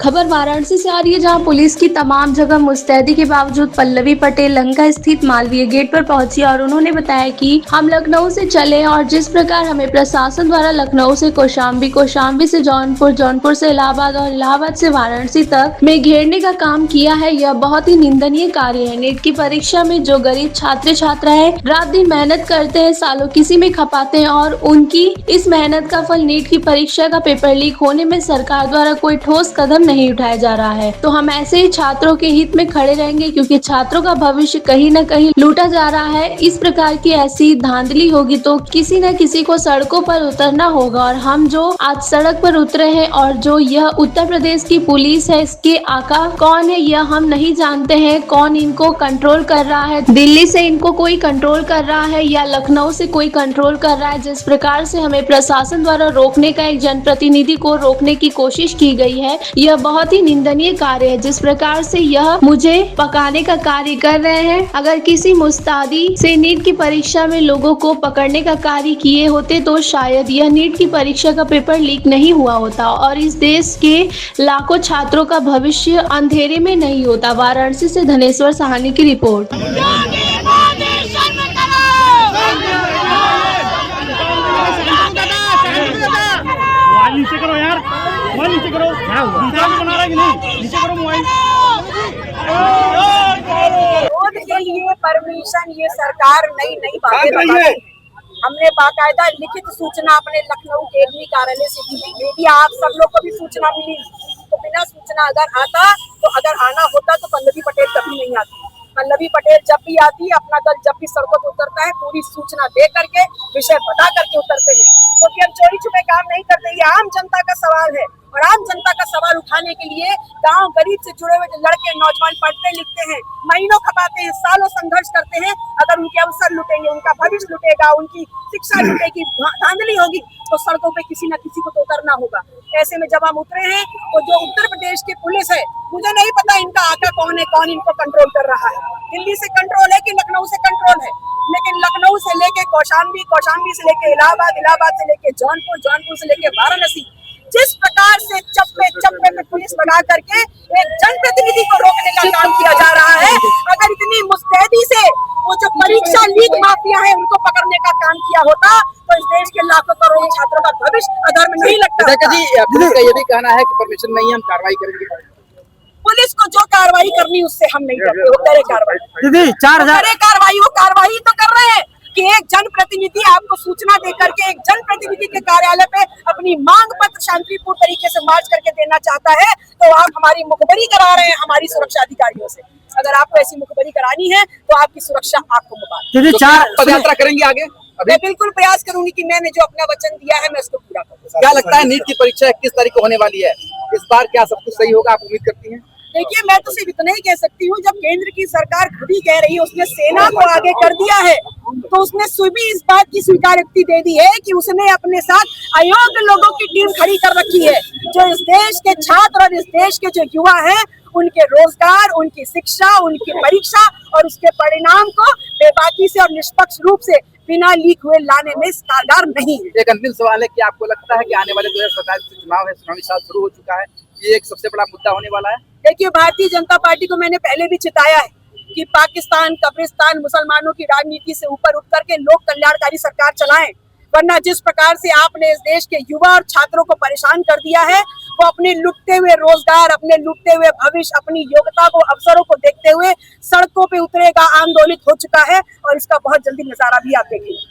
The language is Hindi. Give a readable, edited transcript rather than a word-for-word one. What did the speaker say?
खबर वाराणसी से आ रही है, जहां पुलिस की तमाम जगह मुस्तैदी के बावजूद पल्लवी पटेल लंका स्थित मालवीय गेट पर पहुंची और उन्होंने बताया कि हम लखनऊ से चले और जिस प्रकार हमें प्रशासन द्वारा लखनऊ से कौशाम्बी, कौशाम्बी से जौनपुर, जौनपुर से इलाहाबाद और इलाहाबाद से वाराणसी तक में घेरने का काम किया है, यह बहुत ही निंदनीय कार्य है। नीट की परीक्षा में जो गरीब छात्र छात्रा है रात दिन मेहनत करते हैं, सालों किसी में खपाते हैं और उनकी इस मेहनत का फल नीट की परीक्षा का पेपर लीक होने में सरकार द्वारा कोई ठोस कदम नहीं उठाया जा रहा है। तो हम ऐसे ही छात्रों के हित में खड़े रहेंगे, क्योंकि छात्रों का भविष्य कहीं न कहीं लूटा जा रहा है। इस प्रकार की ऐसी धांधली होगी तो किसी न किसी को सड़कों पर उतरना होगा। और हम जो आज सड़क पर उतरे हैं और जो यह उत्तर प्रदेश की पुलिस है, इसके आका कौन है यह हम नहीं जानते हैं। कौन इनको कंट्रोल कर रहा है, दिल्ली से इनको कोई कंट्रोल कर रहा है या लखनऊ से कोई कंट्रोल कर रहा है। जिस प्रकार से हमें प्रशासन द्वारा रोकने का, एक जनप्रतिनिधि को रोकने की कोशिश की गई है, यह बहुत ही निंदनीय कार्य है। जिस प्रकार से यह मुझे पकाने का कार्य कर रहे हैं, अगर किसी मुस्तादी से नीट की परीक्षा में लोगों को पकड़ने का कार्य किए होते तो शायद यह नीट की परीक्षा का पेपर लीक नहीं हुआ होता और इस देश के लाखों छात्रों का भविष्य अंधेरे में नहीं होता। वाराणसी से धनेश्वर साहनी की रिपोर्ट। नीचे करो यार, मोबाइल नीचे करो। वीडियो बना रहा है कि नहीं? नीचे करो मोबाइल। रोड के लिए परमिशन ये सरकार नई बातें बताती है। हमने बाकायदा लिखित सूचना अपने लखनऊ केंद्रीय कार्यालय से दी। यदि आप सब लोग को भी सूचना मिली तो बिना सूचना अगर आना होता तो पल्लवी पटेल कभी नहीं आती। पल्लवी पटेल जब भी आती है, अपना दल जब भी सड़कों पर उतरता है, पूरी सूचना दे करके, विषय बता करके उतरते हैं, क्योंकि हम चोरी छुपे काम नहीं करते। ये आम जनता का सवाल है और आम जनता का सवाल उठाने के लिए गांव गरीब से जुड़े हुए जो लड़के नौजवान पढ़ते लिखते हैं, महीनों खपाते हैं, सालों संघर्ष करते हैं, अगर उनके अवसर लुटेंगे, उनका भविष्य लुटेगा, उनकी शिक्षा लुटेगी, धांधली होगी, तो सड़कों पे किसी न किसी को तो उतरना होगा। ऐसे में जब हम उतरे हैं तो जो उत्तर प्रदेश की पुलिस है, मुझे नहीं पता इनका आका कौन है, कौन इनको कंट्रोल कर रहा है। दिल्ली से कंट्रोल है कि लखनऊ से कंट्रोल है, लेकिन लखनऊ से लेके कौशाम्बी, कौशाम्बी से लेके इलाहाबाद, इलाहाबाद से लेके जौनपुर, जौनपुर से लेके वाराणसी, जिस प्रकार से चप्पे चप्पे पे पुलिस बना करके एक जनप्रतिनिधि को रोकने का काम किया जा रहा है, अगर इतनी मुस्तैदी से वो जो परीक्षा लीक माफिया है उनको पकड़ने का काम किया होता तो इस देश के लाखों करोड़ों छात्रों का भविष्य अधर में नहीं लगता। पुलिस का ये भी कहना है कि परमिशन नहीं है, हम कार्रवाई करेंगे। पुलिस को जो कार्रवाई करनी उससे हम नहीं करते, वो करे कार्रवाई। दीदी 4000 कार्रवाई, वो कार्रवाई तो कर रहे हैं कि एक जनप्रतिनिधि आपको सूचना दे करके एक जनप्रतिनिधि के कार्यालय पे अपनी मांग पत्र शांतिपूर्ण तरीके से मार्च करके देना चाहता है, तो आप हमारी मुखबरी करा रहे हैं हमारी सुरक्षा अधिकारियों से। अगर आपको ऐसी मुखबरी करानी है तो आपकी सुरक्षा आपको मुबारक। दीदी 4 पदयात्रा करेंगे आगे? मैं बिल्कुल प्रयास करूंगी कि मैंने जो अपना वचन दिया है मैं उसको पूरा करूँ। क्या लगता है नीट की परीक्षा 21 तारीख को होने वाली है, इस बार क्या सब कुछ सही होगा, आप उम्मीद करती हैं? देखिए, मैं तो सिर्फ इतना ही कह सकती हूँ, जब केंद्र की सरकार खुद ही कह रही है, उसने सेना को आगे कर दिया है, तो उसने भी इस बात की स्वीकारोक्ति दे दी है कि उसने अपने साथ अयोग्य लोगों की टीम खड़ी कर रखी है, जो इस देश के छात्र और इस देश के जो युवा हैं उनके रोजगार, उनकी शिक्षा, उनकी परीक्षा और उसके परिणाम को बेबाकी से और निष्पक्ष रूप से बिना लीक हुए लाने में कारगर नहीं है। एक अंतिम सवाल है कि आपको लगता है कि आने वाले 2027 चुनाव है, चुनावी साल शुरू हो चुका है, ये एक सबसे बड़ा मुद्दा होने वाला है? देखिए, भारतीय जनता पार्टी को मैंने पहले भी चिताया है कि पाकिस्तान, कब्रिस्तान, मुसलमानों की राजनीति से ऊपर उठ करके लोक कल्याणकारी सरकार चलाएं, वरना जिस प्रकार से आपने इस देश के युवा और छात्रों को परेशान कर दिया है, वो अपने लुटते हुए रोजगार, अपने लुटते हुए भविष्य, अपनी योग्यता को, अवसरों को देखते हुए सड़कों पे उतरेगा, आंदोलित हो चुका है और इसका बहुत जल्दी नजारा भी आप देखेंगे।